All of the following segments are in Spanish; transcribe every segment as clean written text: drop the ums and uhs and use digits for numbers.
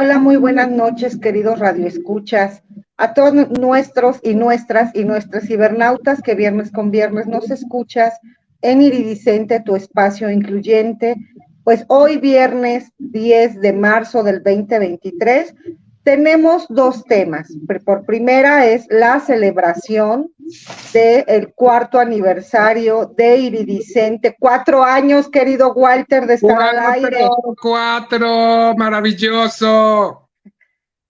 Hola, muy buenas noches, queridos radioescuchas, a todos nuestros y nuestras cibernautas que viernes con viernes nos escuchas en Iridicente, tu espacio incluyente. Pues hoy viernes 10 de marzo del 2023 tenemos dos temas. Por primera es la celebración del cuarto aniversario de Iridicente. 4 años, querido Walter, de estar al aire. Cuatro, maravilloso.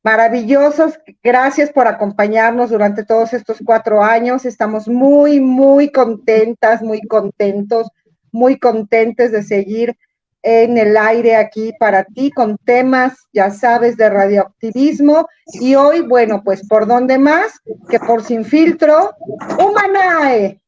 Maravillosos, gracias por acompañarnos durante todos estos 4 años. Estamos muy contentas, muy contentos, muy contentes de seguir en el aire aquí para ti con temas, ya sabes, de radioactivismo. Y hoy, bueno, pues por dónde más que por Sin Filtro, Humanae.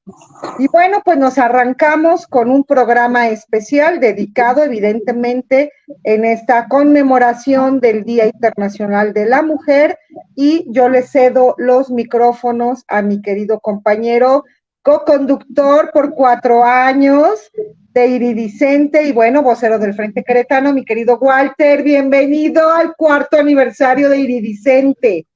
Y bueno, pues nos arrancamos con un programa especial dedicado evidentemente en esta conmemoración del Día Internacional de la Mujer, y yo le cedo los micrófonos a mi querido compañero, co-conductor por 4 años de Iridicente y bueno, vocero del Frente Queretano, mi querido Walter. Bienvenido al cuarto aniversario de Iridicente.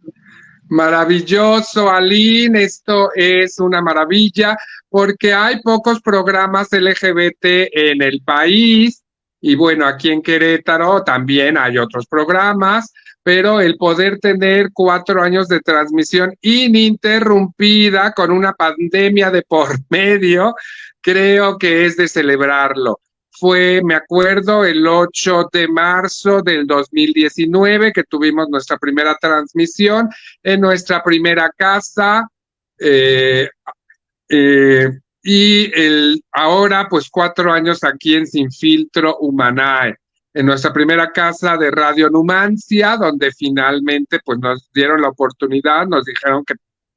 Maravilloso, Aline, esto es una maravilla porque hay pocos programas LGBT en el país y bueno, aquí en Querétaro también hay otros programas, pero el poder tener 4 años de transmisión ininterrumpida con una pandemia de por medio, creo que es de celebrarlo. Fue, me acuerdo, el 8 de marzo del 2019 que tuvimos nuestra primera transmisión en nuestra primera casa y ahora pues 4 años aquí en Sin Filtro Humanae, en nuestra primera casa de Radio Numancia, donde finalmente pues nos dieron la oportunidad, nos dijeron que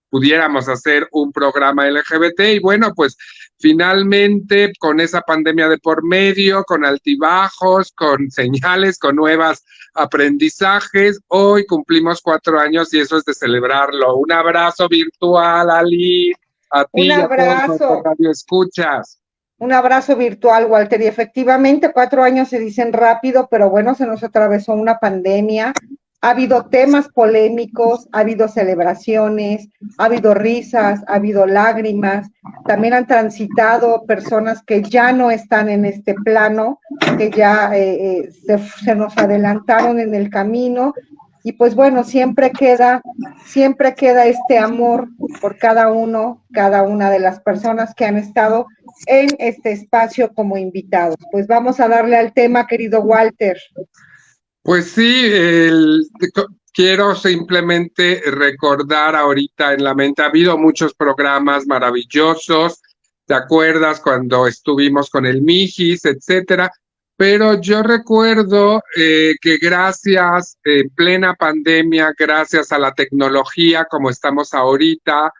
pudiéramos hacer un programa LGBT y bueno, pues finalmente con esa pandemia de por medio, con altibajos, con señales, con nuevos aprendizajes, hoy cumplimos 4 años y eso es de celebrarlo. Un abrazo virtual, Ali, a ti y a todos los radioescuchas. Un abrazo virtual, Walter, y efectivamente 4 años se dicen rápido, pero bueno, se nos atravesó una pandemia. Ha habido temas polémicos, ha habido celebraciones, ha habido risas, ha habido lágrimas, también han transitado personas que ya no están en este plano, que ya se nos adelantaron en el camino, y pues bueno, siempre queda este amor por cada una de las personas que han estado en este espacio como invitados. Pues vamos a darle al tema, querido Walter. Pues sí, quiero simplemente recordar ahorita en la mente, ha habido muchos programas maravillosos, ¿te acuerdas cuando estuvimos con el Mijis, etcétera? Pero yo recuerdo que gracias, en plena pandemia, gracias a la tecnología como estamos ahorita,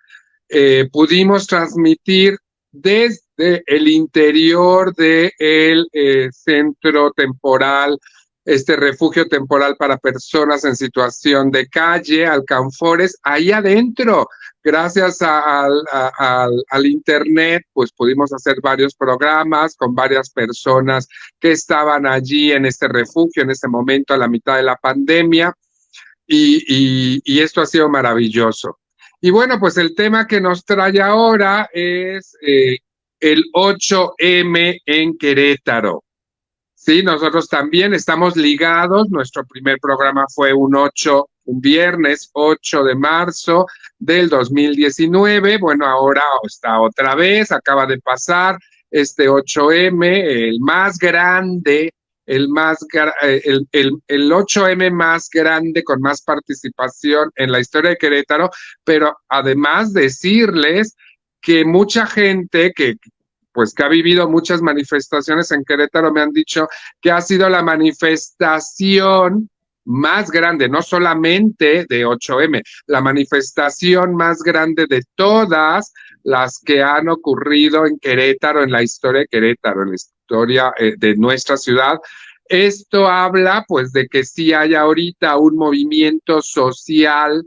pudimos transmitir desde el interior del centro temporal, este refugio temporal para personas en situación de calle, Alcanfores, ahí adentro. Gracias al internet, pues pudimos hacer varios programas con varias personas que estaban allí en este refugio, en este momento, a la mitad de la pandemia, y esto ha sido maravilloso. Y bueno, pues el tema que nos trae ahora es el 8M en Querétaro. Sí, nosotros también estamos ligados. Nuestro primer programa fue un viernes 8 de marzo del 2019. Bueno, ahora está otra vez, acaba de pasar este 8M, el más grande, el 8M más grande con más participación en la historia de Querétaro, pero además decirles que mucha gente que ha vivido muchas manifestaciones en Querétaro, me han dicho que ha sido la manifestación más grande, no solamente de 8M, la manifestación más grande de todas las que han ocurrido en Querétaro, en la historia de Querétaro, en la historia de nuestra ciudad. Esto habla pues de que sí hay ahorita un movimiento social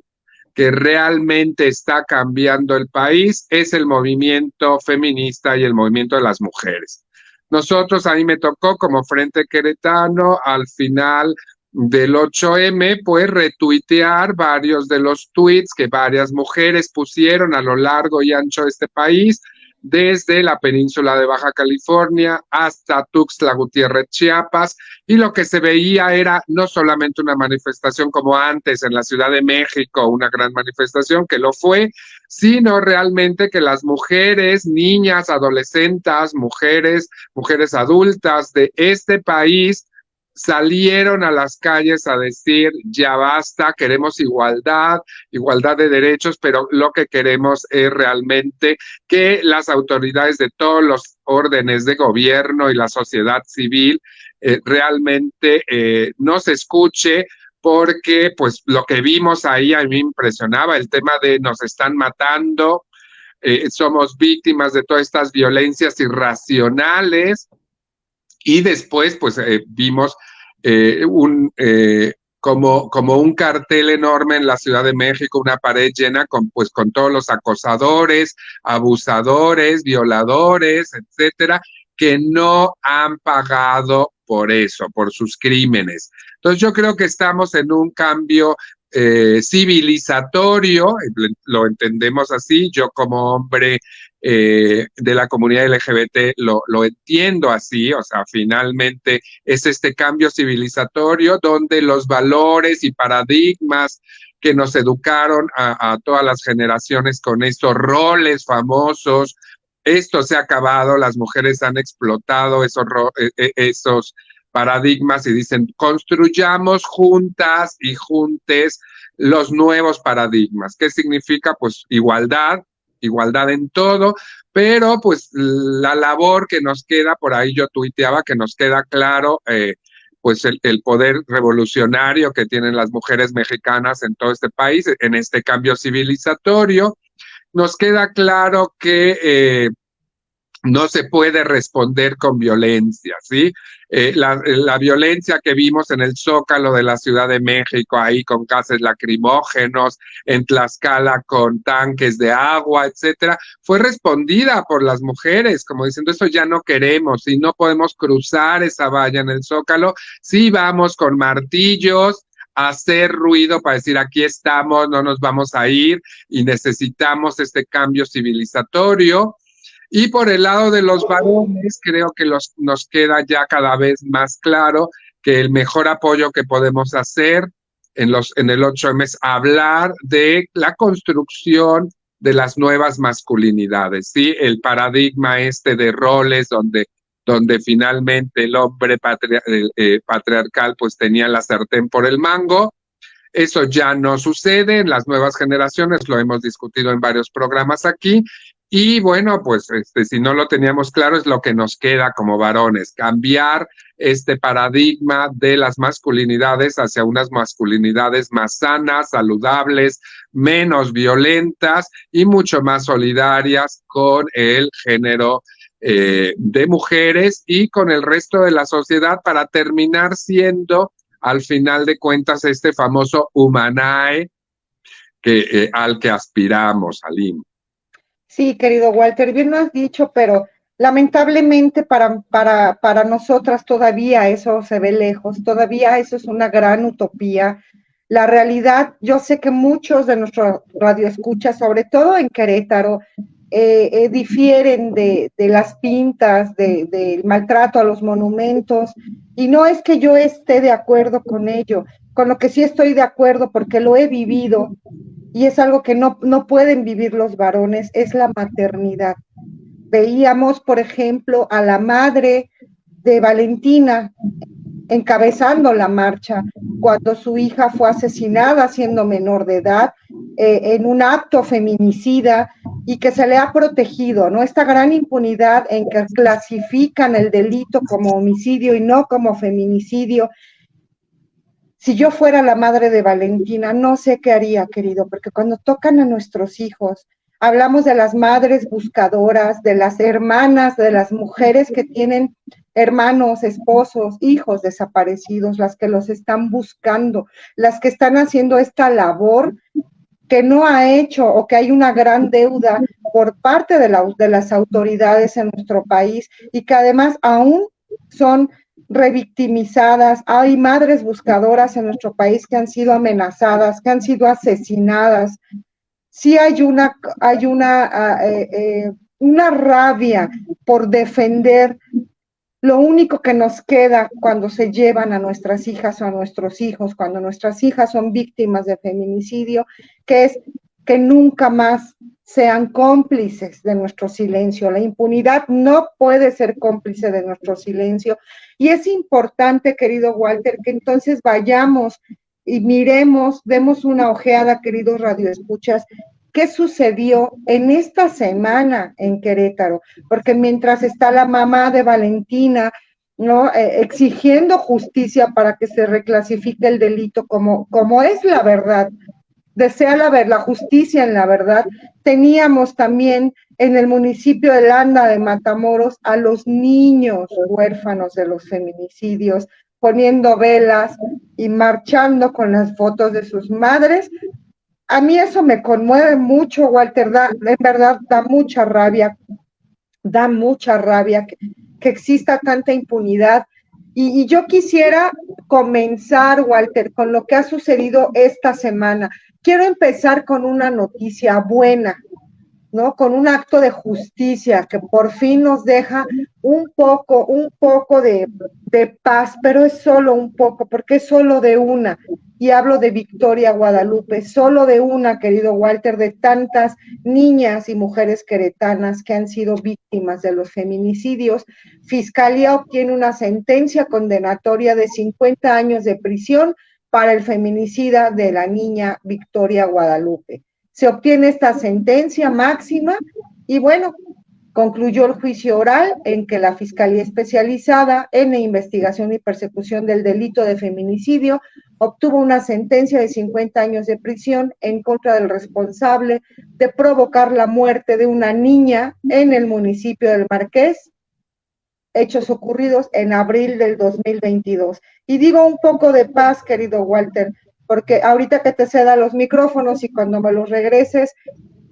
que realmente está cambiando el país, es el movimiento feminista y el movimiento de las mujeres. Nosotros, a mí me tocó como Frente Queretano, al final del 8M, pues retuitear varios de los tweets que varias mujeres pusieron a lo largo y ancho de este país, desde la península de Baja California hasta Tuxtla Gutiérrez, Chiapas, y lo que se veía era no solamente una manifestación como antes en la Ciudad de México, una gran manifestación que lo fue, sino realmente que las mujeres, niñas, adolescentes, mujeres adultas de este país salieron a las calles a decir, ya basta, queremos igualdad, igualdad de derechos, pero lo que queremos es realmente que las autoridades de todos los órdenes de gobierno y la sociedad civil realmente nos escuche, porque pues lo que vimos ahí a mí me impresionaba, el tema de nos están matando, somos víctimas de todas estas violencias irracionales. Y después, pues vimos como un cartel enorme en la Ciudad de México, una pared llena con todos los acosadores, abusadores, violadores, etcétera, que no han pagado por eso, por sus crímenes. Entonces yo creo que estamos en un cambio civilizatorio, lo entendemos así, yo como hombre de la comunidad LGBT lo entiendo así, o sea, finalmente es este cambio civilizatorio donde los valores y paradigmas que nos educaron a todas las generaciones con estos roles famosos, esto se ha acabado, las mujeres han explotado esos paradigmas y dicen, construyamos juntas y juntes los nuevos paradigmas. ¿Qué significa? Pues igualdad en todo, pero pues la labor que nos queda, por ahí yo tuiteaba que nos queda claro, pues el poder revolucionario que tienen las mujeres mexicanas en todo este país, en este cambio civilizatorio. Nos queda claro que no se puede responder con violencia, ¿sí? La violencia que vimos en el Zócalo de la Ciudad de México, ahí con gases lacrimógenos, en Tlaxcala con tanques de agua, etcétera, fue respondida por las mujeres, como diciendo, eso ya no queremos, y no podemos cruzar esa valla en el Zócalo, sí vamos con martillos, hacer ruido para decir aquí estamos, no nos vamos a ir y necesitamos este cambio civilizatorio. Y por el lado de los varones, creo que nos queda ya cada vez más claro que el mejor apoyo que podemos hacer en el 8M es hablar de la construcción de las nuevas masculinidades, ¿sí? El paradigma de roles donde finalmente el hombre patriarcal pues tenía la sartén por el mango. Eso ya no sucede en las nuevas generaciones, lo hemos discutido en varios programas aquí. Y bueno, pues si no lo teníamos claro, es lo que nos queda como varones, cambiar este paradigma de las masculinidades hacia unas masculinidades más sanas, saludables, menos violentas y mucho más solidarias con el género de mujeres y con el resto de la sociedad para terminar siendo, al final de cuentas, este famoso Humanae al que aspiramos, Aline. Sí, querido Walter, bien lo has dicho, pero lamentablemente para nosotras todavía eso se ve lejos, todavía eso es una gran utopía. La realidad, yo sé que muchos de nuestros radioescuchas, sobre todo en Querétaro, difieren de las pintas, del maltrato a los monumentos, y no es que yo esté de acuerdo con ello, con lo que sí estoy de acuerdo porque lo he vivido, y es algo que no pueden vivir los varones, es la maternidad. Veíamos, por ejemplo, a la madre de Valentina encabezando la marcha cuando su hija fue asesinada siendo menor de edad, en un acto feminicida, y que se le ha protegido, ¿no? Esta gran impunidad en que clasifican el delito como homicidio y no como feminicidio. Si yo fuera la madre de Valentina, no sé qué haría, querido, porque cuando tocan a nuestros hijos, hablamos de las madres buscadoras, de las hermanas, de las mujeres que tienen hermanos, esposos, hijos desaparecidos, las que los están buscando, las que están haciendo esta labor que no ha hecho o que hay una gran deuda por parte de las autoridades en nuestro país y que además aún son revictimizadas, hay madres buscadoras en nuestro país que han sido amenazadas, que han sido asesinadas. Sí una rabia por defender lo único que nos queda cuando se llevan a nuestras hijas o a nuestros hijos, cuando nuestras hijas son víctimas de feminicidio, que es que nunca más sean cómplices de nuestro silencio. La impunidad no puede ser cómplice de nuestro silencio. Y es importante, querido Walter, que entonces vayamos y miremos, demos una ojeada, queridos radioescuchas, qué sucedió en esta semana en Querétaro, porque mientras está la mamá de Valentina, ¿no? Exigiendo justicia para que se reclasifique el delito como es la verdad, desea la justicia en la verdad. Teníamos también en el municipio de Landa de Matamoros a los niños huérfanos de los feminicidios, poniendo velas y marchando con las fotos de sus madres. A mí eso me conmueve mucho, Walter, en verdad da mucha rabia que exista tanta impunidad. Y yo quisiera comenzar, Walter, con lo que ha sucedido esta semana. Quiero empezar con una noticia buena, ¿no? Con un acto de justicia que por fin nos deja un poco de paz, pero es solo un poco, porque es solo de una. Y hablo de Victoria Guadalupe, solo de una, querido Walter, de tantas niñas y mujeres queretanas que han sido víctimas de los feminicidios. Fiscalía obtiene una sentencia condenatoria de 50 años de prisión para el feminicida de la niña Victoria Guadalupe. Se obtiene esta sentencia máxima y bueno, concluyó el juicio oral en que la Fiscalía Especializada en Investigación y Persecución del Delito de Feminicidio obtuvo una sentencia de 50 años de prisión en contra del responsable de provocar la muerte de una niña en el municipio del Marqués, hechos ocurridos en abril del 2022. Y digo un poco de paz, querido Walter, porque ahorita que te ceda los micrófonos y cuando me los regreses,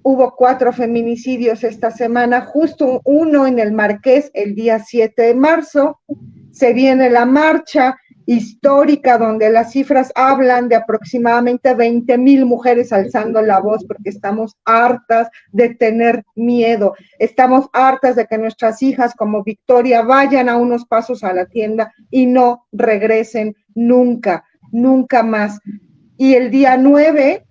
hubo 4 feminicidios esta semana, justo uno en el Marqués el día 7 de marzo, se viene la marcha histórica donde las cifras hablan de aproximadamente 20,000 mujeres alzando la voz porque estamos hartas de tener miedo, estamos hartas de que nuestras hijas como Victoria vayan a unos pasos a la tienda y no regresen nunca, nunca más. Y el día 9,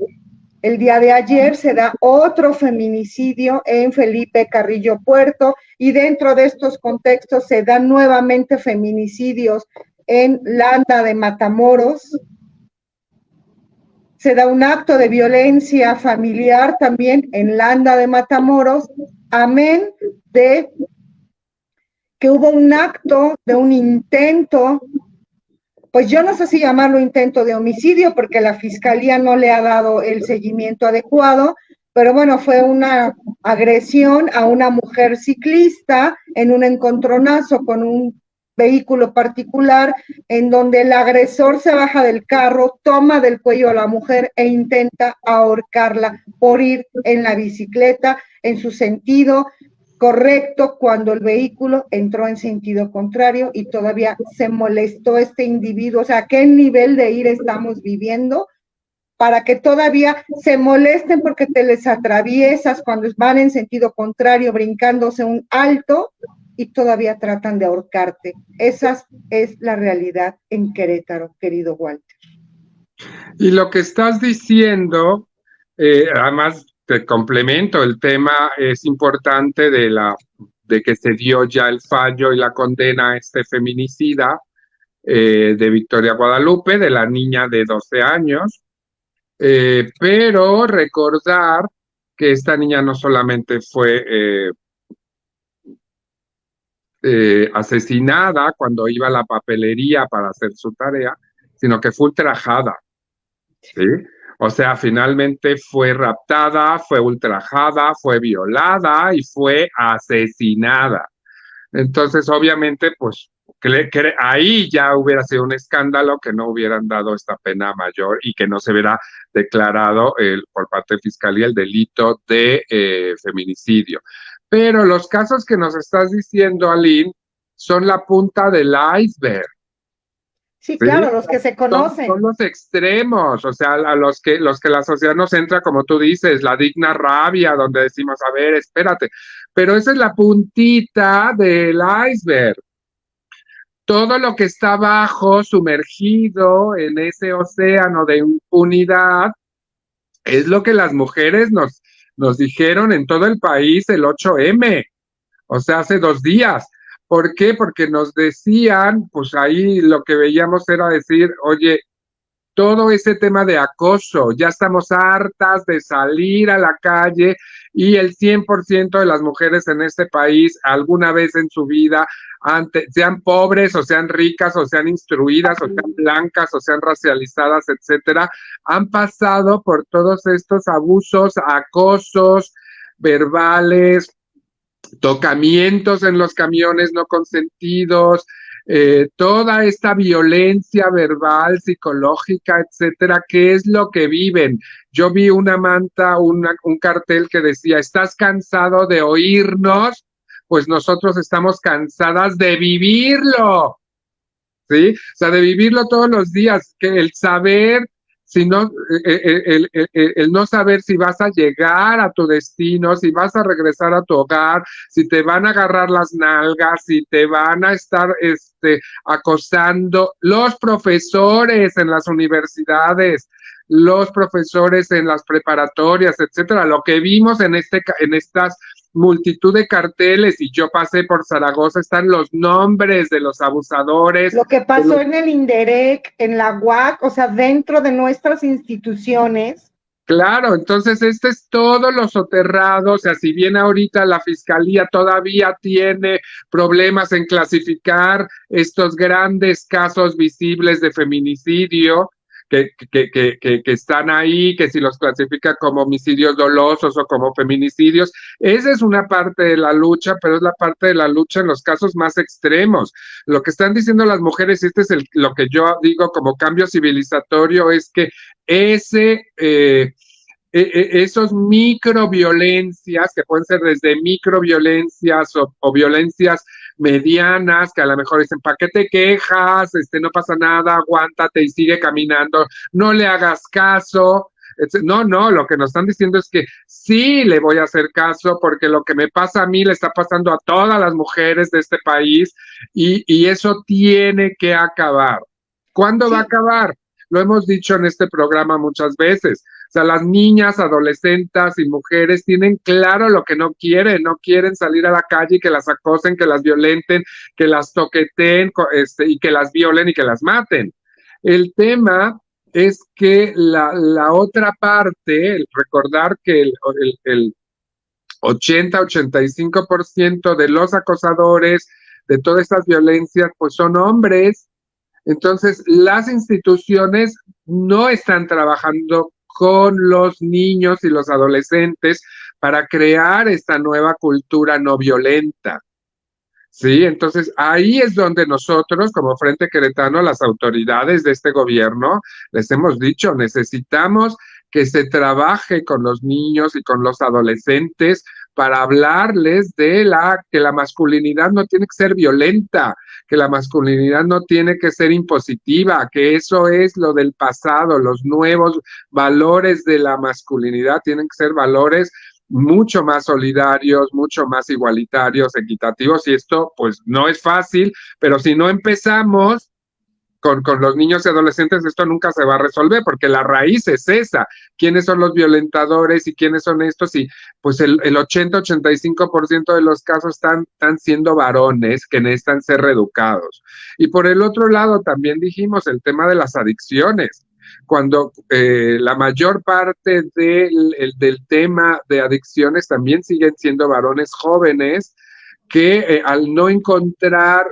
el día de ayer, se da otro feminicidio en Felipe Carrillo Puerto y dentro de estos contextos se dan nuevamente feminicidios en Landa de Matamoros. Se da un acto de violencia familiar también en Landa de Matamoros, amén de que hubo un acto de un intento, pues yo no sé si llamarlo intento de homicidio, porque la fiscalía no le ha dado el seguimiento adecuado, pero bueno, fue una agresión a una mujer ciclista en un encontronazo con un vehículo particular, en donde el agresor se baja del carro, toma del cuello a la mujer e intenta ahorcarla por ir en la bicicleta en su sentido correcto cuando el vehículo entró en sentido contrario y todavía se molestó este individuo. O sea, ¿qué nivel de ira estamos viviendo para que todavía se molesten porque te les atraviesas cuando van en sentido contrario, brincándose un alto y todavía tratan de ahorcarte? Esa es la realidad en Querétaro, querido Walter. Y lo que estás diciendo, además te complemento, el tema es importante de que se dio ya el fallo y la condena a este feminicida de Victoria Guadalupe, de la niña de 12 años, pero recordar que esta niña no solamente fue asesinada cuando iba a la papelería para hacer su tarea, sino que fue ultrajada, ¿sí? O sea, finalmente fue raptada, fue ultrajada, fue violada y fue asesinada. Entonces, obviamente, pues ahí ya hubiera sido un escándalo que no hubieran dado esta pena mayor y que no se hubiera declarado por parte de Fiscalía el delito de feminicidio. Pero los casos que nos estás diciendo, Aline, son la punta del iceberg. Sí, claro, los que se conocen. Son los extremos, o sea, a los que la sociedad nos entra, como tú dices, la digna rabia, donde decimos, a ver, espérate, pero esa es la puntita del iceberg. Todo lo que está abajo, sumergido en ese océano de impunidad, es lo que las mujeres nos dijeron en todo el país el 8M, o sea, hace 2 días. ¿Por qué? Porque nos decían, pues ahí lo que veíamos era decir, oye, todo ese tema de acoso, ya estamos hartas de salir a la calle y el 100% de las mujeres en este país alguna vez en su vida, sean pobres o sean ricas o sean instruidas o sean blancas o sean racializadas, etcétera, han pasado por todos estos abusos, acosos verbales, tocamientos en los camiones no consentidos, toda esta violencia verbal, psicológica, etcétera, ¿qué es lo que viven? Yo vi una manta, un cartel que decía, ¿estás cansado de oírnos? Pues nosotros estamos cansadas de vivirlo, ¿sí? O sea, de vivirlo todos los días, que el saber, si no, el no saber si vas a llegar a tu destino, si vas a regresar a tu hogar, si te van a agarrar las nalgas, si te van a estar acosando los profesores en las universidades, los profesores en las preparatorias, etcétera. Lo que vimos en estas multitud de carteles, y yo pasé por Zaragoza, están los nombres de los abusadores. Lo que pasó en el INDEREC, en la UAC, o sea, dentro de nuestras instituciones. Claro, entonces este es todo lo soterrado, o sea, si bien ahorita la fiscalía todavía tiene problemas en clasificar estos grandes casos visibles de feminicidio, que están ahí, que si los clasifica como homicidios dolosos o como feminicidios, esa es una parte de la lucha, pero es la parte de la lucha en los casos más extremos. Lo que están diciendo las mujeres, y este es lo que yo digo como cambio civilizatorio, es que esos microviolencias, que pueden ser desde microviolencias o violencias medianas, que a lo mejor dicen, ¿para qué te quejas? No pasa nada, aguántate y sigue caminando, no le hagas caso. No, lo que nos están diciendo es que sí le voy a hacer caso porque lo que me pasa a mí le está pasando a todas las mujeres de este país y eso tiene que acabar. ¿Cuándo va a acabar? Lo hemos dicho en este programa muchas veces. O sea, las niñas, adolescentes y mujeres tienen claro lo que no quieren salir a la calle y que las acosen, que las violenten, que las toqueteen y que las violen y que las maten. El tema es que la otra parte, el recordar que el 80-85% de los acosadores, de todas estas violencias, pues son hombres. Entonces, las instituciones no están trabajando con los niños y los adolescentes para crear esta nueva cultura no violenta. Sí, entonces ahí es donde nosotros, como Frente Queretano, las autoridades de este gobierno, les hemos dicho, necesitamos que se trabaje con los niños y con los adolescentes para hablarles de que la masculinidad no tiene que ser violenta, que la masculinidad no tiene que ser impositiva, que eso es lo del pasado, los nuevos valores de la masculinidad tienen que ser valores mucho más solidarios, mucho más igualitarios, equitativos, y esto pues no es fácil, pero si no empezamos con los niños y adolescentes, esto nunca se va a resolver, porque la raíz es esa, quiénes son los violentadores y quiénes son estos, y pues el 80-85% de los casos están siendo varones que necesitan ser reeducados. Y por el otro lado también dijimos el tema de las adicciones, cuando la mayor parte del tema de adicciones también siguen siendo varones jóvenes que al no encontrar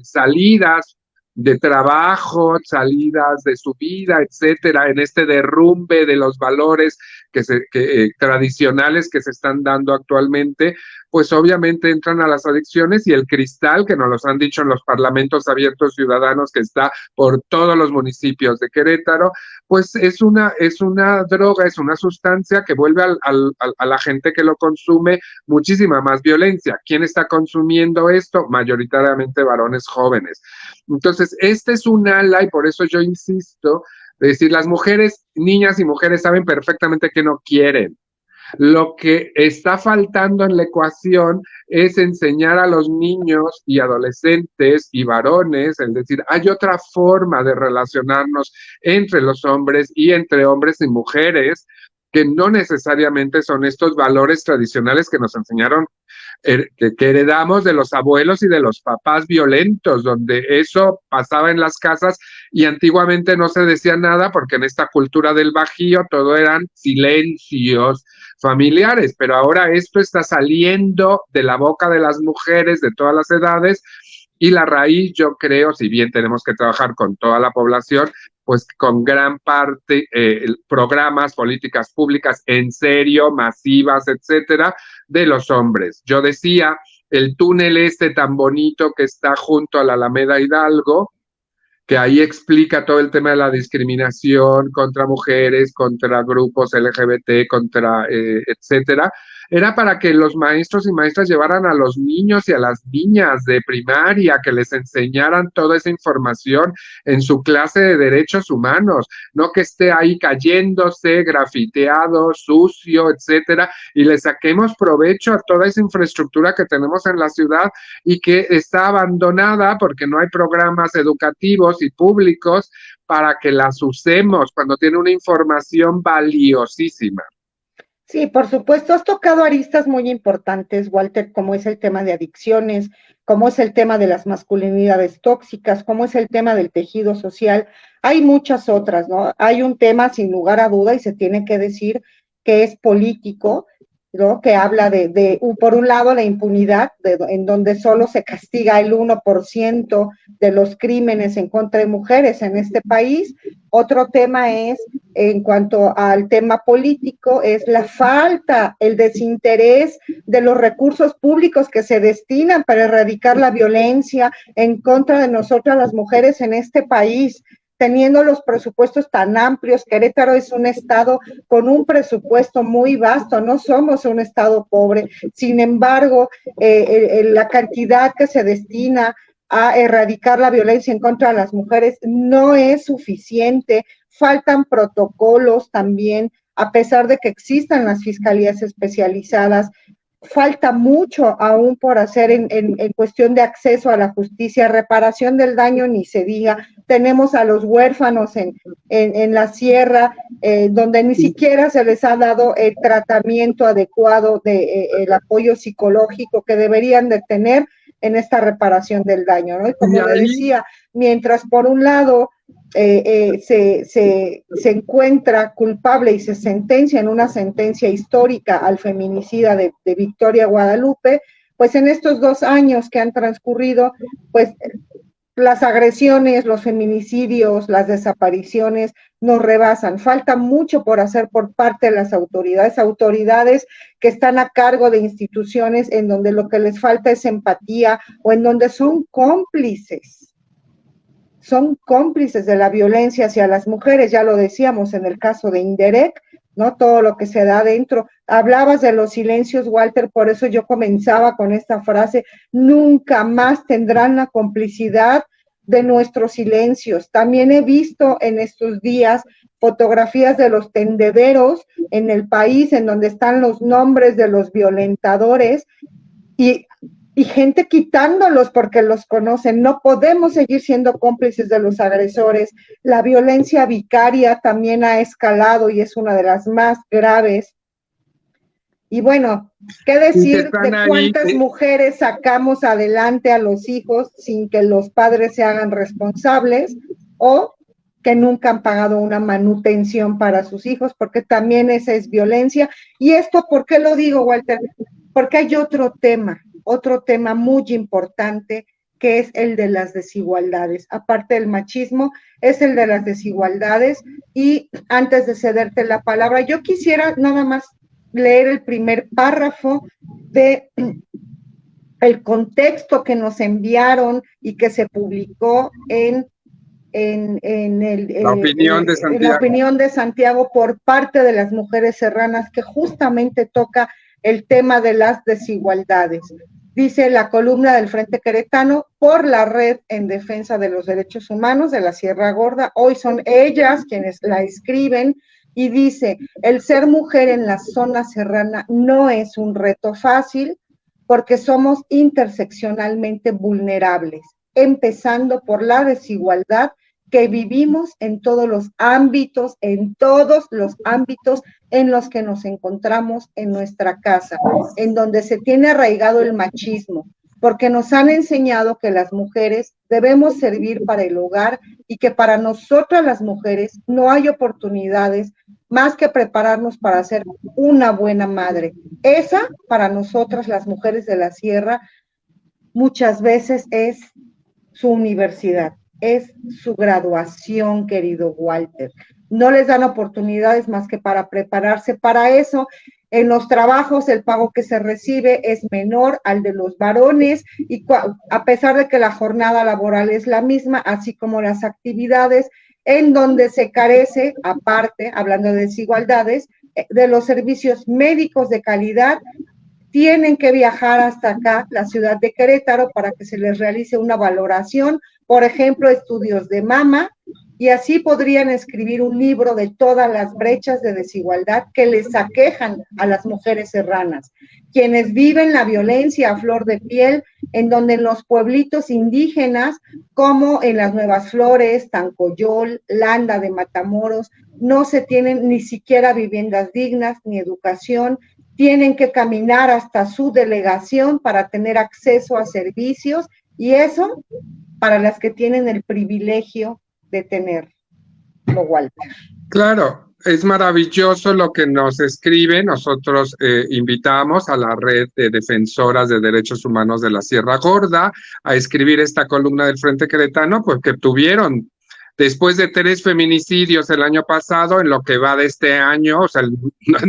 salidas de trabajo, salidas de su vida, etcétera, en este derrumbe de los valores tradicionales que se están dando actualmente, pues obviamente entran a las adicciones, y el cristal, que nos los han dicho en los parlamentos abiertos ciudadanos, que está por todos los municipios de Querétaro, pues es una droga, es una sustancia que vuelve a la gente que lo consume muchísima más violencia. ¿Quién está consumiendo esto? Mayoritariamente varones jóvenes. Entonces, este es un ala, y por eso yo insisto, de decir, las mujeres, niñas y mujeres saben perfectamente que no quieren. Lo que está faltando en la ecuación es enseñar a los niños y adolescentes y varones, es decir, hay otra forma de relacionarnos entre los hombres y entre hombres y mujeres, que no necesariamente son estos valores tradicionales que nos enseñaron, que heredamos de los abuelos y de los papás violentos, donde eso pasaba en las casas y antiguamente no se decía nada, porque en esta cultura del Bajío todo eran silencios familiares, pero ahora esto está saliendo de la boca de las mujeres de todas las edades, y la raíz, yo creo, si bien tenemos que trabajar con toda la población, pues con gran parte programas, políticas públicas en serio, masivas, etcétera, de los hombres. Yo decía, el túnel este tan bonito que está junto a la Alameda Hidalgo, que ahí explica todo el tema de la discriminación contra mujeres, contra grupos LGBT, contra etcétera, era para que los maestros y maestras llevaran a los niños y a las niñas de primaria, que les enseñaran toda esa información en su clase de derechos humanos, no que esté ahí cayéndose, grafiteado, sucio, etcétera, y le saquemos provecho a toda esa infraestructura que tenemos en la ciudad y que está abandonada porque no hay programas educativos y públicos para que las usemos cuando tiene una información valiosísima. Sí, por supuesto, has tocado aristas muy importantes, Walter, como es el tema de adicciones, como es el tema de las masculinidades tóxicas, como es el tema del tejido social. Hay muchas otras, ¿no? Hay un tema sin lugar a duda y se tiene que decir que es político, ¿no? Que habla por un lado, la impunidad, en donde solo se castiga el 1% de los crímenes en contra de mujeres en este país. Otro tema es, en cuanto al tema político, es la falta, el desinterés de los recursos públicos que se destinan para erradicar la violencia en contra de nosotras las mujeres en este país, teniendo los presupuestos tan amplios. Querétaro es un estado con un presupuesto muy vasto, no somos un estado pobre, sin embargo, la cantidad que se destina a erradicar la violencia en contra de las mujeres no es suficiente, faltan protocolos también, a pesar de que existan las fiscalías especializadas. Falta mucho aún por hacer en cuestión de acceso a la justicia, reparación del daño, ni se diga. Tenemos a los huérfanos en la sierra, donde ni siquiera se les ha dado el tratamiento adecuado el apoyo psicológico que deberían de tener en esta reparación del daño, ¿no? Y como le decía, mientras por un lado se encuentra culpable y se sentencia en una sentencia histórica al feminicida de Victoria Guadalupe, pues en estos 2 años que han transcurrido, pues las agresiones, los feminicidios, las desapariciones nos rebasan. Falta mucho por hacer por parte de las autoridades que están a cargo de instituciones en donde lo que les falta es empatía, o en donde son cómplices de la violencia hacia las mujeres. Ya lo decíamos en el caso de Inderec, ¿no? Todo lo que se da dentro. Hablabas de los silencios, Walter, por eso yo comenzaba con esta frase: nunca más tendrán la complicidad de nuestros silencios. También he visto en estos días fotografías de los tendederos en el país, en donde están los nombres de los violentadores, y gente quitándolos porque los conocen. No podemos seguir siendo cómplices de los agresores. La violencia vicaria también ha escalado y es una de las más graves. Y bueno, ¿qué decir de cuántas mujeres sacamos adelante a los hijos sin que los padres se hagan responsables, o que nunca han pagado una manutención para sus hijos? Porque también esa es violencia. Y esto, ¿por qué lo digo, Walter? Porque hay otro tema muy importante que es el de las desigualdades. Aparte del machismo, es el de las desigualdades. Y antes de cederte la palabra, yo quisiera nada más leer el primer párrafo de el contexto que nos enviaron y que se publicó en La opinión de en la Santiago. opinión de Santiago por parte de las mujeres serranas, que justamente toca el tema de las desigualdades. Dice la columna del Frente Queretano por la Red en Defensa de los Derechos Humanos de la Sierra Gorda. Hoy son ellas quienes la escriben y dice: el ser mujer en la zona serrana no es un reto fácil porque somos interseccionalmente vulnerables, empezando por la desigualdad que vivimos en todos los ámbitos en los que nos encontramos en nuestra casa, en donde se tiene arraigado el machismo, porque nos han enseñado que las mujeres debemos servir para el hogar y que para nosotras las mujeres no hay oportunidades más que prepararnos para ser una buena madre. Esa, para nosotras las mujeres de la sierra, muchas veces es su universidad, es su graduación, querido Walter. No les dan oportunidades más que para prepararse para eso. En los trabajos el pago que se recibe es menor al de los varones y a pesar de que la jornada laboral es la misma, así como las actividades, en donde se carece, aparte, hablando de desigualdades, de los servicios médicos de calidad. Tienen que viajar hasta acá, la ciudad de Querétaro, para que se les realice una valoración, por ejemplo, estudios de mama, y así podrían escribir un libro de todas las brechas de desigualdad que les aquejan a las mujeres serranas, quienes viven la violencia a flor de piel, en donde en los pueblitos indígenas, como en las Nuevas Flores, Tancoyol, Landa de Matamoros, no se tienen ni siquiera viviendas dignas ni educación. Tienen que caminar hasta su delegación para tener acceso a servicios, y eso para las que tienen el privilegio de tenerlo, Walter. Claro, es maravilloso lo que nos escribe. Nosotros invitamos a la Red de Defensoras de Derechos Humanos de la Sierra Gorda a escribir esta columna del Frente Queretano, porque tuvieron, después de 3 feminicidios el año pasado, en lo que va de este año, o sea,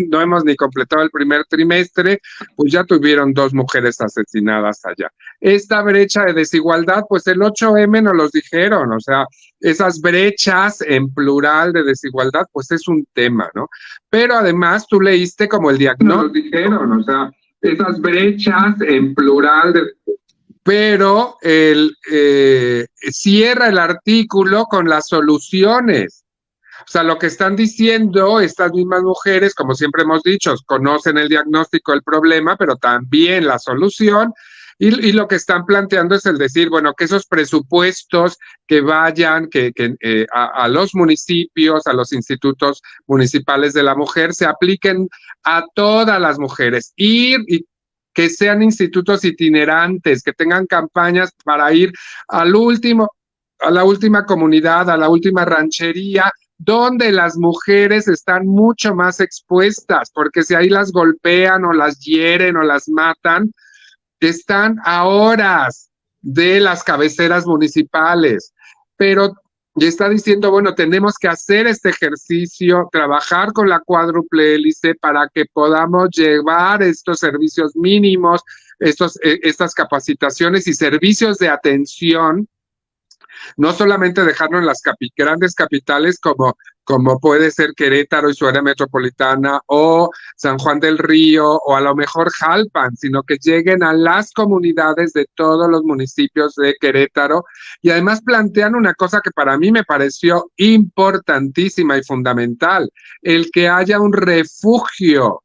no hemos ni completado el primer trimestre, pues ya tuvieron 2 mujeres asesinadas allá. Esta brecha de desigualdad, pues el 8M nos los dijeron, o sea, esas brechas en plural de desigualdad, pues es un tema, ¿no? Pero además tú leíste como el diagnóstico. Nos dijeron, o sea, esas brechas en plural de... Pero cierra el artículo con las soluciones. O sea, lo que están diciendo estas mismas mujeres, como siempre hemos dicho, conocen el diagnóstico del problema, pero también la solución. Y lo que están planteando es el decir, bueno, que esos presupuestos que vayan a los municipios, a los institutos municipales de la mujer, se apliquen a todas las mujeres. Que sean institutos itinerantes, que tengan campañas para ir a la última comunidad, a la última ranchería, donde las mujeres están mucho más expuestas, porque si ahí las golpean o las hieren o las matan, están a horas de las cabeceras municipales. Pero ya está diciendo, bueno, tenemos que hacer este ejercicio, trabajar con la cuádruple hélice para que podamos llevar estos servicios mínimos, estas capacitaciones y servicios de atención, no solamente dejarlo en las grandes capitales como puede ser Querétaro y su área metropolitana, o San Juan del Río, o a lo mejor Jalpan, sino que lleguen a las comunidades de todos los municipios de Querétaro. Y además plantean una cosa que para mí me pareció importantísima y fundamental: el que haya un refugio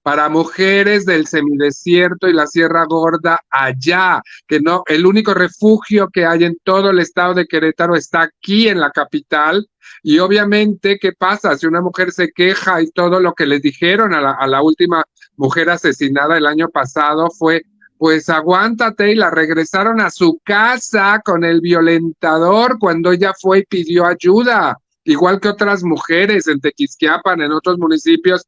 para mujeres del semidesierto y la Sierra Gorda allá, que no, el único refugio que hay en todo el estado de Querétaro está aquí en la capital. Y obviamente, ¿qué pasa? Si una mujer se queja y todo lo que les dijeron a la última mujer asesinada el año pasado fue, pues aguántate, y la regresaron a su casa con el violentador cuando ella fue y pidió ayuda, igual que otras mujeres en Tequisquiapan, en otros municipios.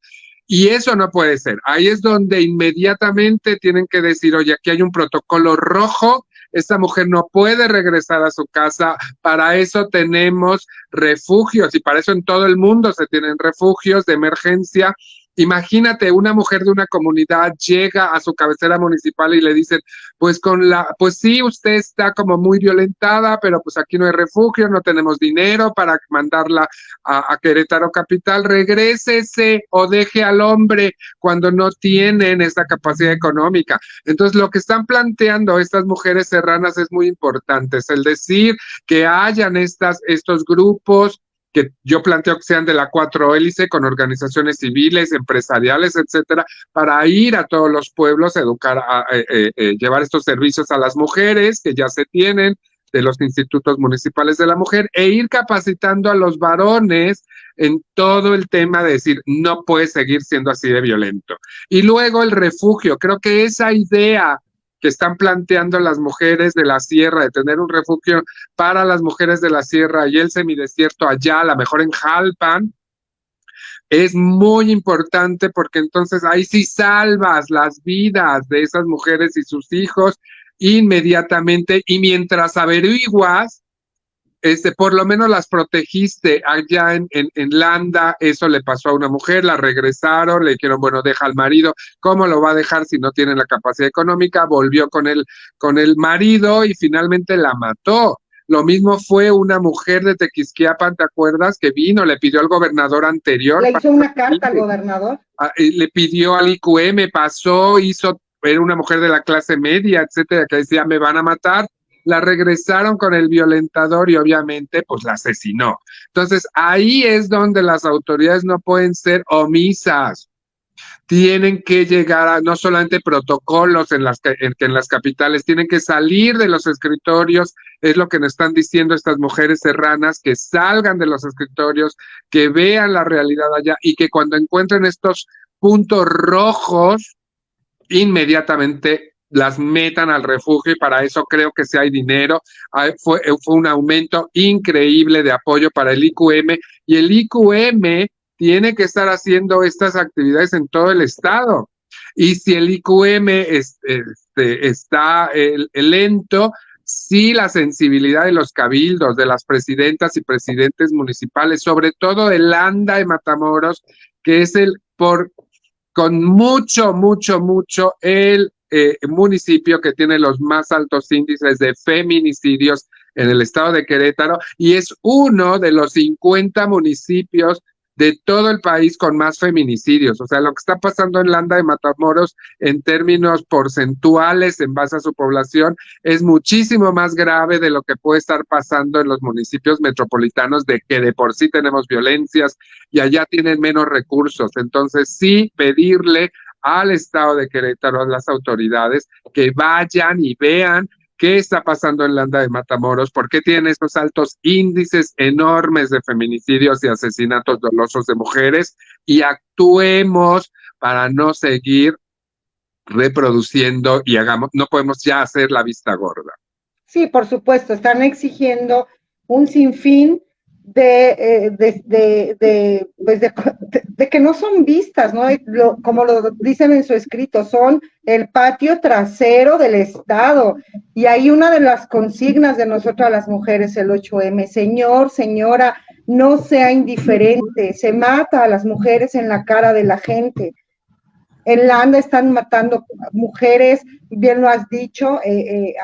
Y eso no puede ser. Ahí es donde inmediatamente tienen que decir, oye, aquí hay un protocolo rojo esta mujer no puede regresar a su casa, para eso tenemos refugios y para eso en todo el mundo se tienen refugios de emergencia. Imagínate, una mujer de una comunidad llega a su cabecera municipal y le dicen, pues sí, usted está como muy violentada, pero pues aquí no hay refugio, no tenemos dinero para mandarla a Querétaro Capital, regrésese o deje al hombre cuando no tienen esa capacidad económica. Entonces, lo que están planteando estas mujeres serranas es muy importante, es el decir que hayan estos grupos que yo planteo que sean de la cuatro hélice, con organizaciones civiles, empresariales, etcétera, para ir a todos los pueblos, educar, llevar estos servicios a las mujeres que ya se tienen, de los institutos municipales de la mujer, e ir capacitando a los varones en todo el tema de decir, no puede seguir siendo así de violento. Y luego el refugio, creo que esa idea que están planteando las mujeres de la sierra, de tener un refugio para las mujeres de la sierra y el semidesierto allá, a lo mejor en Jalpan, es muy importante porque entonces ahí sí salvas las vidas de esas mujeres y sus hijos inmediatamente, y mientras averiguas, por lo menos las protegiste. Allá en Landa, eso le pasó a una mujer, la regresaron, le dijeron, bueno, deja al marido, ¿cómo lo va a dejar si no tiene la capacidad económica? Volvió con el marido y finalmente la mató. Lo mismo fue una mujer de Tequisquiapan, ¿te acuerdas? Que vino, le pidió al gobernador anterior. Le hizo una carta al gobernador. Le pidió al IQM, pasó, era una mujer de la clase media, etcétera, que decía, me van a matar. La regresaron con el violentador y obviamente pues la asesinó. Entonces ahí es donde las autoridades no pueden ser omisas. Tienen que llegar a no solamente protocolos en las capitales, tienen que salir de los escritorios, es lo que nos están diciendo estas mujeres serranas, que salgan de los escritorios, que vean la realidad allá y que cuando encuentren estos puntos rojos, inmediatamente las metan al refugio, y para eso creo que sí hay dinero. Fue un aumento increíble de apoyo para el IQM, y el IQM tiene que estar haciendo estas actividades en todo el estado. Y si el IQM está lento, sí, la sensibilidad de los cabildos, de las presidentas y presidentes municipales, sobre todo de Landa de Matamoros, que es con mucho el municipio que tiene los más altos índices de feminicidios en el estado de Querétaro, y es uno de los 50 municipios de todo el país con más feminicidios. O sea, lo que está pasando en Landa de Matamoros en términos porcentuales en base a su población es muchísimo más grave de lo que puede estar pasando en los municipios metropolitanos, de que de por sí tenemos violencias y allá tienen menos recursos. Entonces sí, pedirle al estado de Querétaro, a las autoridades, que vayan y vean qué está pasando en Landa de Matamoros, por qué tienen estos altos índices enormes de feminicidios y asesinatos dolosos de mujeres, y actuemos para no seguir reproduciendo y no podemos ya hacer la vista gorda. Sí, por supuesto, están exigiendo un sinfín de que no son vistas, ¿no? Como lo dicen en su escrito, son el patio trasero del Estado. Y hay una de las consignas de nosotras las mujeres, el 8M, señor, señora, no sea indiferente, se mata a las mujeres en la cara de la gente. En Landa están matando mujeres, bien lo has dicho,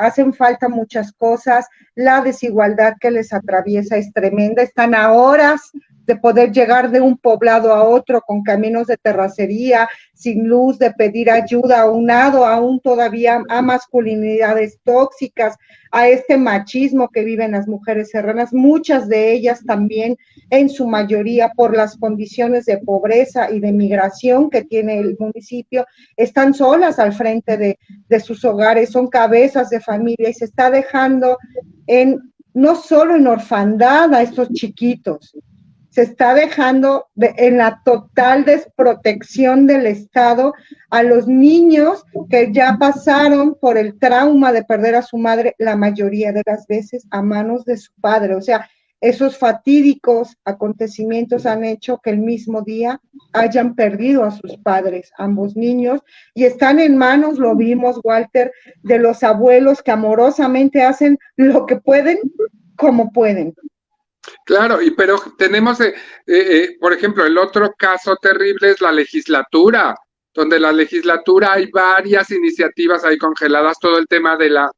hacen falta muchas cosas, la desigualdad que les atraviesa es tremenda, están a horas de poder llegar de un poblado a otro con caminos de terracería, sin luz, de pedir ayuda, aunado aún todavía a masculinidades tóxicas, a este machismo que viven las mujeres serranas, muchas de ellas también, en su mayoría, por las condiciones de pobreza y de migración que tiene el municipio, están solas al frente de sus hogares, son cabezas de familia, y se está dejando no solo en orfandad a estos chiquitos, se está dejando en la total desprotección del Estado a los niños que ya pasaron por el trauma de perder a su madre, la mayoría de las veces a manos de su padre. O sea, esos fatídicos acontecimientos han hecho que el mismo día hayan perdido a sus padres, ambos niños, y están en manos, lo vimos, Walter, de los abuelos que amorosamente hacen lo que pueden, como pueden. Claro, pero tenemos, por ejemplo, el otro caso terrible es la legislatura, donde la legislatura hay varias iniciativas ahí congeladas, todo el tema de la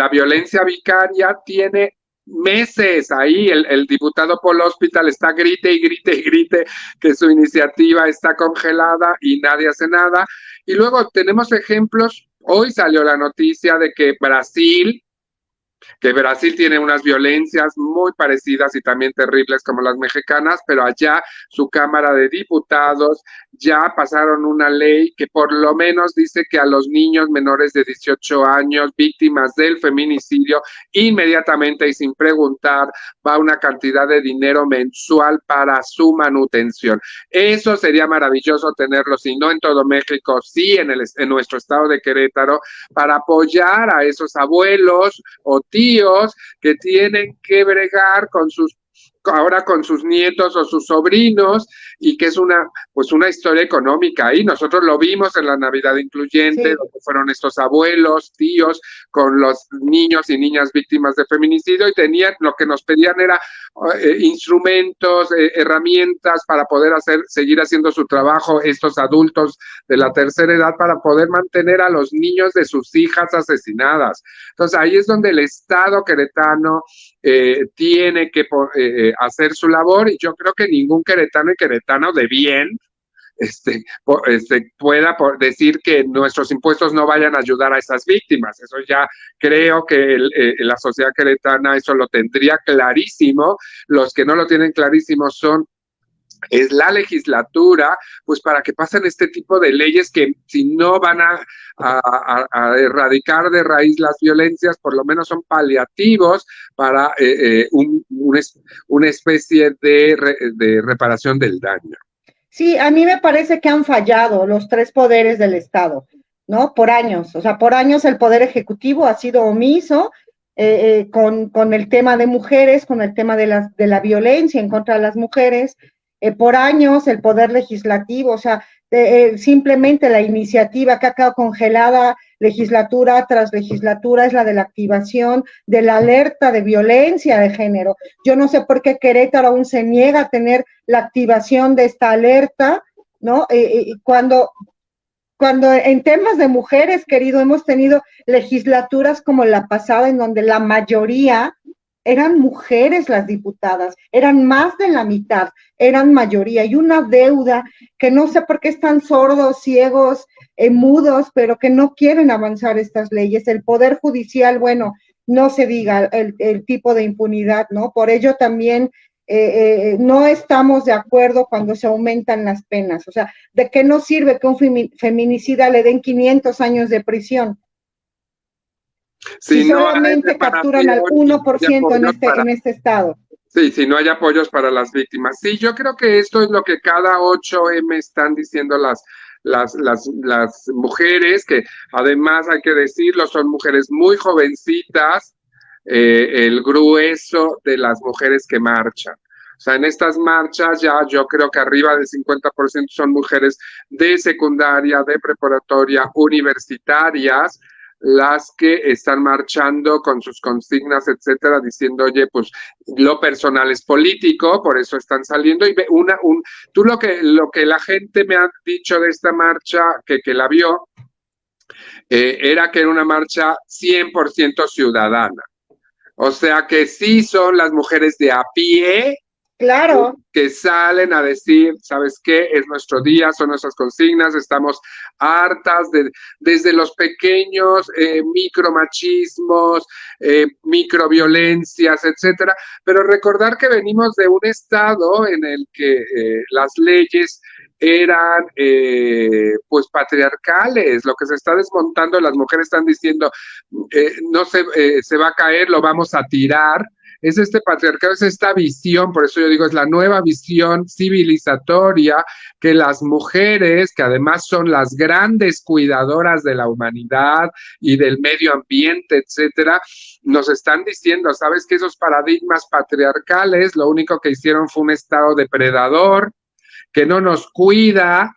violencia vicaria tiene meses ahí, el diputado Paul Hospital está grite y grite y grite que su iniciativa está congelada y nadie hace nada. Y luego tenemos ejemplos, hoy salió la noticia de que Brasil tiene unas violencias muy parecidas y también terribles como las mexicanas, pero allá su Cámara de Diputados ya pasaron una ley que por lo menos dice que a los niños menores de 18 años, víctimas del feminicidio, inmediatamente y sin preguntar, va una cantidad de dinero mensual para su manutención. Eso sería maravilloso tenerlo, si no en todo México, sí en nuestro estado de Querétaro, para apoyar a esos abuelos o tíos que tienen que bregar ahora con sus nietos o sus sobrinos, y que es una historia económica ahí. Nosotros lo vimos en la Navidad Incluyente, sí, donde fueron estos abuelos, tíos, con los niños y niñas víctimas de feminicidio, y lo que nos pedían era instrumentos, herramientas para poder seguir haciendo su trabajo, estos adultos de la tercera edad, para poder mantener a los niños de sus hijas asesinadas. Entonces ahí es donde el Estado queretano tiene que hacer su labor, y yo creo que ningún queretano y queretano de bien pueda decir que nuestros impuestos no vayan a ayudar a esas víctimas. Eso ya creo que la sociedad queretana eso lo tendría clarísimo. Los que no lo tienen clarísimo es la legislatura, pues para que pasen este tipo de leyes que, si no van a erradicar de raíz las violencias, por lo menos son paliativos para una especie de reparación del daño. Sí, a mí me parece que han fallado los tres poderes del Estado, ¿no? Por años, o sea, por años el Poder Ejecutivo ha sido omiso con el tema de mujeres, con el tema de la violencia en contra de las mujeres. Por años el Poder Legislativo, o sea, simplemente la iniciativa que ha quedado congelada legislatura tras legislatura es la de la activación de la alerta de violencia de género. Yo no sé por qué Querétaro aún se niega a tener la activación de esta alerta, ¿no? Cuando en temas de mujeres, querido, hemos tenido legislaturas como la pasada en donde la mayoría eran mujeres las diputadas, eran más de la mitad, eran mayoría, y una deuda que no sé por qué están sordos, ciegos, mudos, pero que no quieren avanzar estas leyes. El Poder Judicial, bueno, no se diga el tipo de impunidad, ¿no? Por ello también no estamos de acuerdo cuando se aumentan las penas. O sea, ¿de qué nos sirve que un feminicida le den 500 años de prisión? Si solamente capturan al 1% en este estado. Sí, si no hay apoyos para las víctimas. Sí, yo creo que esto es lo que cada 8M están diciendo las mujeres, que además hay que decirlo, son mujeres muy jovencitas, el grueso de las mujeres que marchan. O sea, en estas marchas ya yo creo que arriba del 50% son mujeres de secundaria, de preparatoria, universitarias, las que están marchando con sus consignas, etcétera, diciendo, oye, pues lo personal es político, por eso están saliendo. Y tú lo que la gente me ha dicho de esta marcha, que la vio, era que era una marcha 100% ciudadana. O sea que sí son las mujeres de a pie, claro, que salen a decir, ¿sabes qué? Es nuestro día, son nuestras consignas, estamos hartas desde los pequeños micromachismos, microviolencias, etcétera, pero recordar que venimos de un estado en el que las leyes eran pues patriarcales. Lo que se está desmontando, las mujeres están diciendo, no se va a caer, lo vamos a tirar. Es este patriarcado, es esta visión, por eso yo digo, es la nueva visión civilizatoria que las mujeres, que además son las grandes cuidadoras de la humanidad y del medio ambiente, etcétera, nos están diciendo, ¿sabes que esos paradigmas patriarcales lo único que hicieron fue un estado depredador que no nos cuida,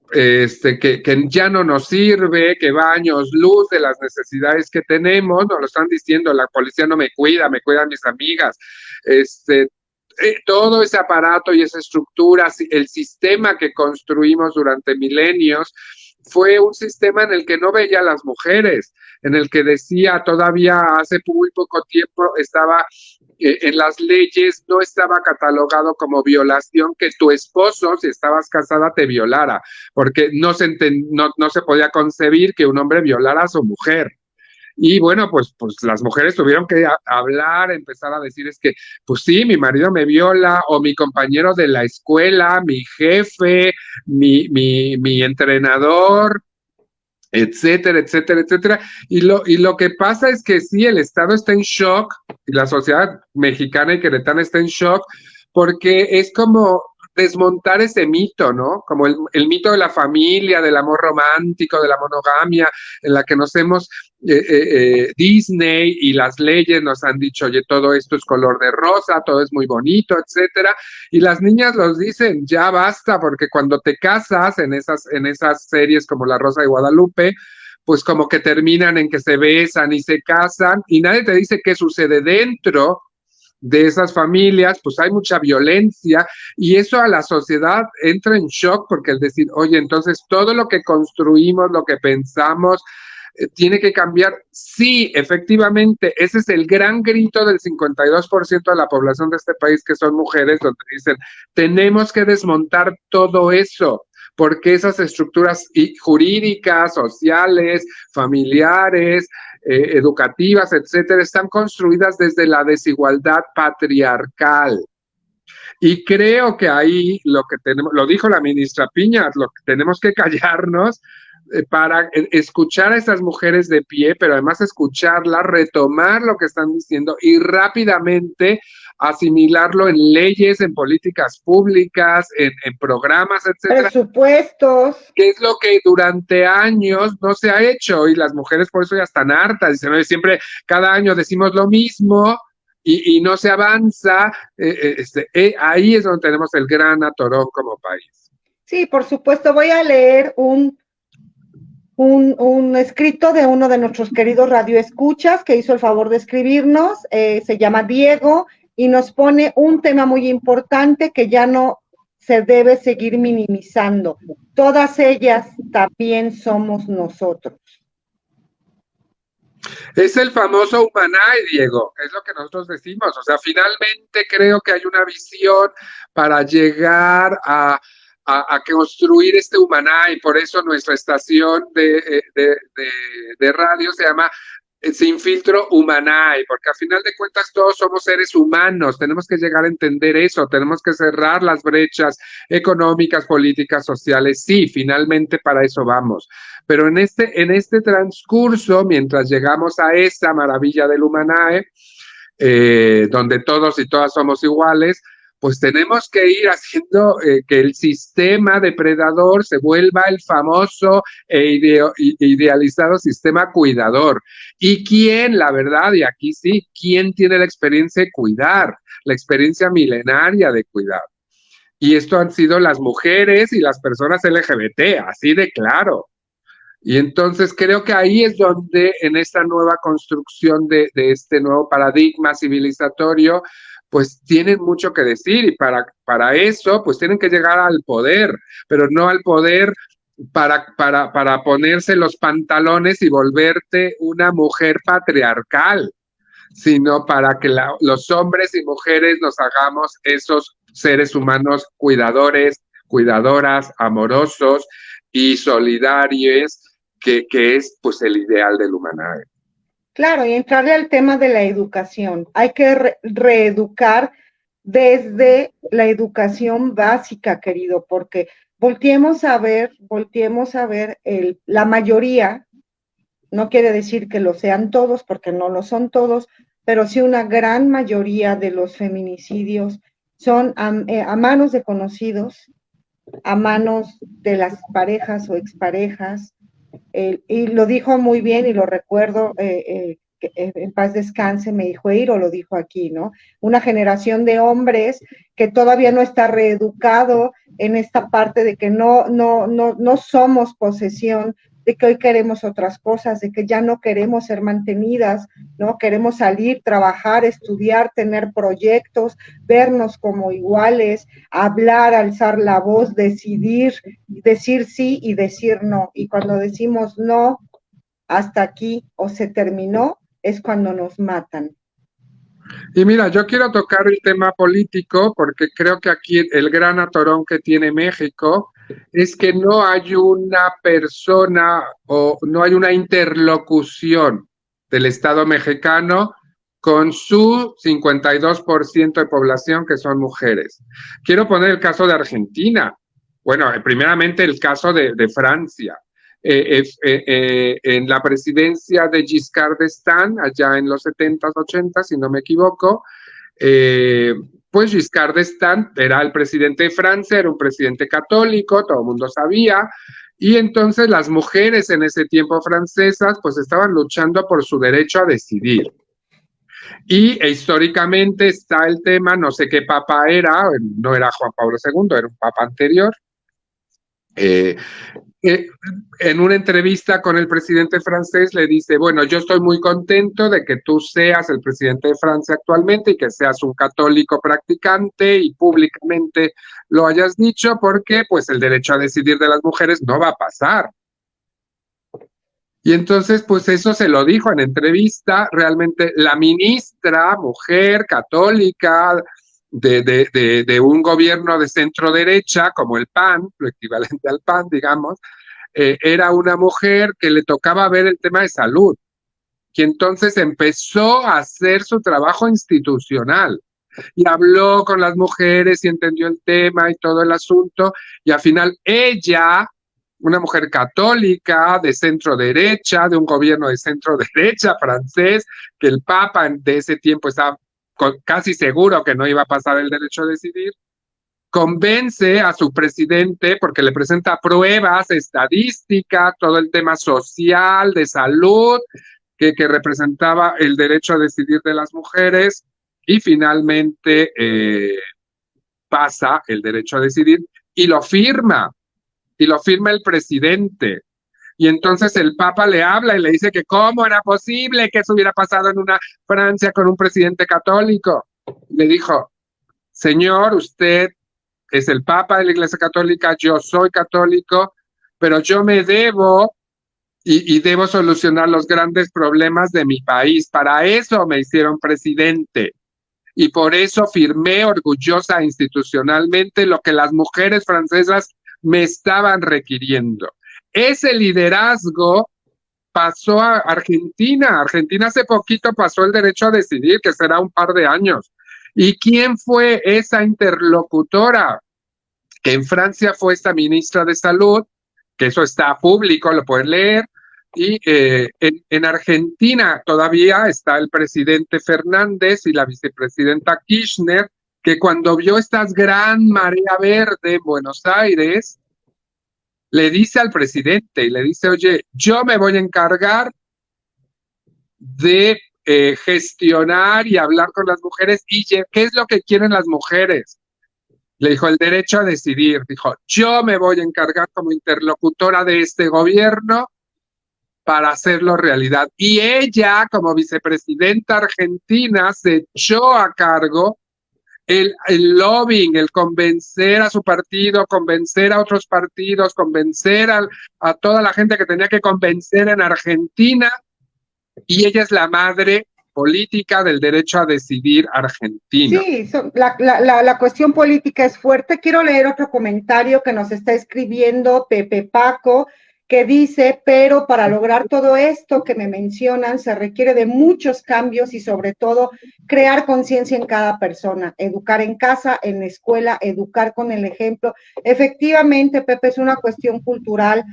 que ya no nos sirve, que va años luz de las necesidades que tenemos, nos lo están diciendo, la policía no me cuida, me cuidan mis amigas, todo ese aparato y esa estructura, el sistema que construimos durante milenios, fue un sistema en el que no veía a las mujeres, en el que decía todavía hace muy poco tiempo estaba en las leyes, no estaba catalogado como violación que tu esposo, si estabas casada, te violara, porque no se podía concebir que un hombre violara a su mujer. Y bueno, pues las mujeres tuvieron que hablar, empezar a decir, es que, pues sí, mi marido me viola, o mi compañero de la escuela, mi jefe, mi entrenador, etcétera, etcétera, etcétera. Y lo que pasa es que sí, el Estado está en shock, y la sociedad mexicana y queretana está en shock, porque es como desmontar ese mito, ¿no? Como el mito de la familia, del amor romántico, de la monogamia, en la que nos hemos, Disney y las leyes nos han dicho, oye, todo esto es color de rosa, todo es muy bonito, etcétera, y las niñas los dicen, ya basta, porque cuando te casas en esas series como La Rosa de Guadalupe, pues como que terminan en que se besan y se casan, y nadie te dice qué sucede dentro de esas familias, pues hay mucha violencia y eso a la sociedad entra en shock porque es decir, oye, entonces todo lo que construimos, lo que pensamos, tiene que cambiar. Sí, efectivamente, ese es el gran grito del 52% de la población de este país que son mujeres, donde dicen, tenemos que desmontar todo eso, porque esas estructuras jurídicas, sociales, familiares, educativas, etcétera, están construidas desde la desigualdad patriarcal. Y creo que ahí lo que tenemos, lo dijo la ministra Piña, lo que tenemos que callarnos para escuchar a esas mujeres de pie, pero además escucharlas, retomar lo que están diciendo y rápidamente asimilarlo en leyes, en políticas públicas, en programas, etcétera. Presupuestos. Que es lo que durante años no se ha hecho y las mujeres por eso ya están hartas. Dicen, ¿no? Siempre, cada año decimos lo mismo y no se avanza. Ahí es donde tenemos el gran atorón como país. Sí, por supuesto. Voy a leer un escrito de uno de nuestros queridos radioescuchas que hizo el favor de escribirnos, se llama Diego, y nos pone un tema muy importante que ya no se debe seguir minimizando. Todas ellas también somos nosotros. Es el famoso Humanae, Diego, es lo que nosotros decimos. O sea, finalmente creo que hay una visión para llegar a construir este Humanae, por eso nuestra estación de radio se llama Sin Filtro Humanae, porque a final de cuentas todos somos seres humanos, tenemos que llegar a entender eso, tenemos que cerrar las brechas económicas, políticas, sociales, sí, finalmente para eso vamos. Pero en este transcurso, mientras llegamos a esa maravilla del Humanae, donde todos y todas somos iguales, pues tenemos que ir haciendo que el sistema depredador se vuelva el famoso idealizado sistema cuidador. ¿Y quién, la verdad, y aquí sí, quién tiene la experiencia de cuidar, la experiencia milenaria de cuidar? Y esto han sido las mujeres y las personas LGBT, así de claro. Y entonces creo que ahí es donde en esta nueva construcción de este nuevo paradigma civilizatorio, pues tienen mucho que decir y para eso pues tienen que llegar al poder, pero no al poder para ponerse los pantalones y volverte una mujer patriarcal, sino para que los hombres y mujeres nos hagamos esos seres humanos cuidadores, cuidadoras, amorosos y solidarios, que es pues el ideal del Humanae. Claro, y entrarle al tema de la educación. Hay que reeducar desde la educación básica, querido, porque volteemos a ver la mayoría, no quiere decir que lo sean todos, porque no lo son todos, pero sí una gran mayoría de los feminicidios son a manos de conocidos, a manos de las parejas o exparejas, y lo dijo muy bien y lo recuerdo, en paz descanse, me dijo Eiro, lo dijo aquí, ¿no? Una generación de hombres que todavía no está reeducado en esta parte de que no somos posesión, de que hoy queremos otras cosas, de que ya no queremos ser mantenidas, ¿no? Queremos salir, trabajar, estudiar, tener proyectos, vernos como iguales, hablar, alzar la voz, decidir, decir sí y decir no. Y cuando decimos no, hasta aquí o se terminó, es cuando nos matan. Y mira, yo quiero tocar el tema político porque creo que aquí el gran atorón que tiene México es que no hay una persona o no hay una interlocución del Estado mexicano con su 52% de población que son mujeres. Quiero poner el caso de Argentina. Bueno, primeramente el caso de Francia. En la presidencia de Giscard d'Estaing, allá en los 70s, 80s, si no me equivoco, pues Giscard d'Estaing era el presidente de Francia, era un presidente católico, todo el mundo sabía, y entonces las mujeres en ese tiempo francesas pues estaban luchando por su derecho a decidir. Y históricamente está el tema, no sé qué papa era, no era Juan Pablo II, era un papa anterior, eh, en una entrevista con el presidente francés le dice, bueno, yo estoy muy contento de que tú seas el presidente de Francia actualmente y que seas un católico practicante y públicamente lo hayas dicho porque pues el derecho a decidir de las mujeres no va a pasar. Y entonces, pues eso se lo dijo en entrevista, realmente la ministra, mujer, católica, de un gobierno de centro derecha, como el PAN, lo equivalente al PAN, digamos, era una mujer que le tocaba ver el tema de salud, que entonces empezó a hacer su trabajo institucional y habló con las mujeres y entendió el tema y todo el asunto, y al final ella, una mujer católica de centro derecha, de un gobierno de centro derecha francés, que el Papa de ese tiempo estaba casi seguro que no iba a pasar el derecho a decidir, convence a su presidente porque le presenta pruebas, estadísticas, todo el tema social, de salud, que representaba el derecho a decidir de las mujeres, y finalmente pasa el derecho a decidir y lo firma el presidente. Y entonces el Papa le habla y le dice que cómo era posible que eso hubiera pasado en una Francia con un presidente católico. Le dijo, señor, usted es el Papa de la Iglesia Católica, yo soy católico, pero yo me debo y debo solucionar los grandes problemas de mi país. Para eso me hicieron presidente y por eso firmé orgullosa institucionalmente lo que las mujeres francesas me estaban requiriendo. Ese liderazgo pasó a Argentina. Argentina hace poquito pasó el derecho a decidir, que será un par de años. ¿Y quién fue esa interlocutora? Que en Francia fue esta ministra de Salud, que eso está público, lo pueden leer, y en Argentina todavía está el presidente Fernández y la vicepresidenta Kirchner, que cuando vio esta gran marea verde en Buenos Aires, le dice al presidente y le dice, oye, yo me voy a encargar de gestionar y hablar con las mujeres y qué es lo que quieren las mujeres. Le dijo el derecho a decidir, dijo, yo me voy a encargar como interlocutora de este gobierno para hacerlo realidad. Y ella, como vicepresidenta argentina, se echó a cargo el lobbying, el convencer a su partido, convencer a otros partidos, convencer a toda la gente que tenía que convencer en Argentina, y ella es la madre política del derecho a decidir argentino. Sí, la cuestión política es fuerte. Quiero leer otro comentario que nos está escribiendo Pepe Paco, que dice, pero para lograr todo esto que me mencionan, se requiere de muchos cambios y sobre todo crear conciencia en cada persona, educar en casa, en la escuela, educar con el ejemplo. Efectivamente, Pepe, es una cuestión cultural.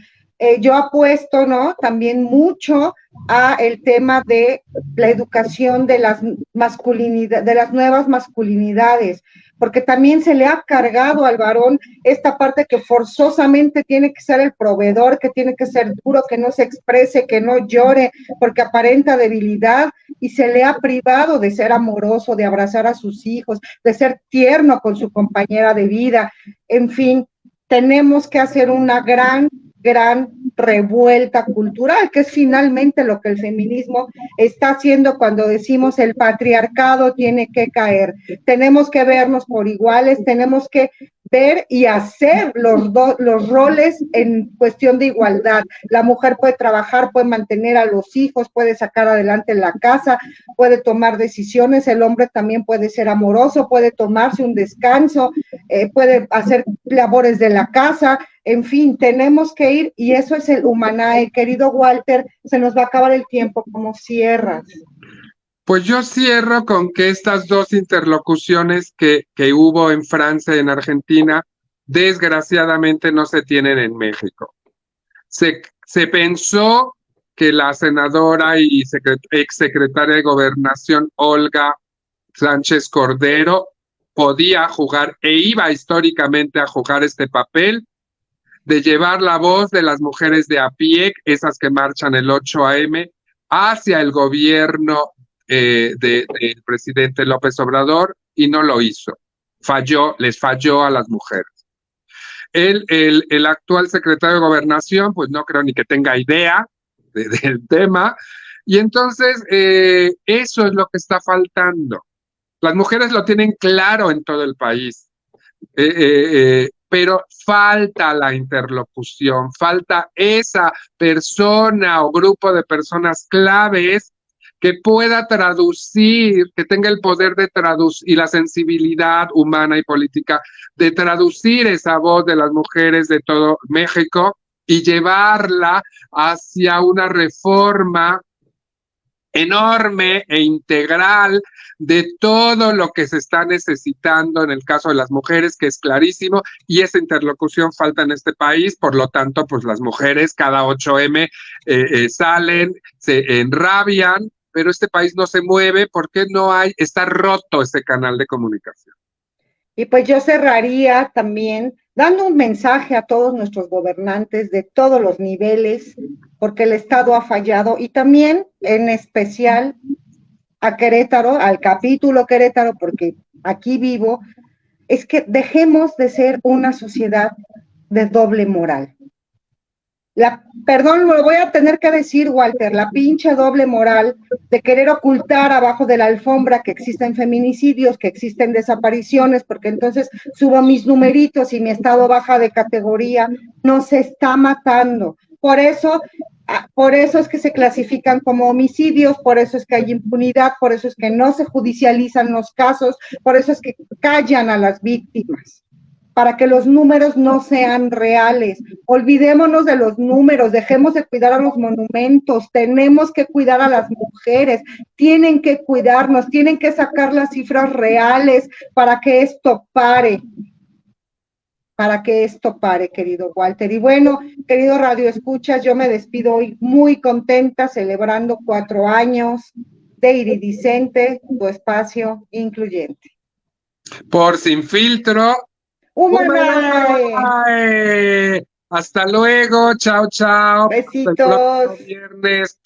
Yo apuesto, ¿no? También mucho a el tema de la educación de las masculinidades, de las nuevas masculinidades, porque también se le ha cargado al varón esta parte que forzosamente tiene que ser el proveedor, que tiene que ser duro, que no se exprese, que no llore, porque aparenta debilidad, y se le ha privado de ser amoroso, de abrazar a sus hijos, de ser tierno con su compañera de vida. En fin, tenemos que hacer una gran revuelta cultural, que es finalmente lo que el feminismo está haciendo cuando decimos el patriarcado tiene que caer. Tenemos que vernos por iguales, tenemos que ver y hacer los roles en cuestión de igualdad. La mujer puede trabajar, puede mantener a los hijos, puede sacar adelante la casa, puede tomar decisiones, el hombre también puede ser amoroso, puede tomarse un descanso, puede hacer labores de la casa. En fin, tenemos que ir, y eso es el Humanae. Querido Walter, se nos va a acabar el tiempo. ¿Cómo cierras? Pues yo cierro con que estas dos interlocuciones que hubo en Francia y en Argentina, desgraciadamente no se tienen en México. Se pensó que la senadora y exsecretaria de Gobernación, Olga Sánchez Cordero, podía jugar e iba históricamente a jugar este papel de llevar la voz de las mujeres de a pie, esas que marchan el 8 AM, hacia el gobierno del presidente López Obrador, y no lo hizo. Les falló a las mujeres. El actual secretario de Gobernación, pues no creo ni que tenga idea del tema, y entonces eso es lo que está faltando. Las mujeres lo tienen claro en todo el país. Pero falta la interlocución, falta esa persona o grupo de personas claves que pueda traducir, que tenga el poder de traducir y la sensibilidad humana y política de traducir esa voz de las mujeres de todo México y llevarla hacia una reforma enorme e integral de todo lo que se está necesitando en el caso de las mujeres, que es clarísimo, y esa interlocución falta en este país. Por lo tanto, pues las mujeres cada 8M salen, se enrabian, pero este país no se mueve porque está roto ese canal de comunicación. Y pues yo cerraría también dando un mensaje a todos nuestros gobernantes de todos los niveles, porque el Estado ha fallado, y también en especial a Querétaro, al capítulo Querétaro, porque aquí vivo, es que dejemos de ser una sociedad de doble moral. Perdón, lo voy a tener que decir, Walter, la pinche doble moral de querer ocultar abajo de la alfombra que existen feminicidios, que existen desapariciones, porque entonces subo mis numeritos y mi estado baja de categoría, nos está matando. Por eso es que se clasifican como homicidios, por eso es que hay impunidad, por eso es que no se judicializan los casos, por eso es que callan a las víctimas, para que los números no sean reales. Olvidémonos de los números, dejemos de cuidar a los monumentos, tenemos que cuidar a las mujeres, tienen que cuidarnos, tienen que sacar las cifras reales para que esto pare. Querido Walter. Y bueno, querido Radio Escuchas, yo me despido hoy muy contenta, celebrando 4 años de Iridicente, tu espacio incluyente. Por Sin Filtro. Humanae. Hasta luego, chao, chao. Besitos. Hasta el próximo viernes.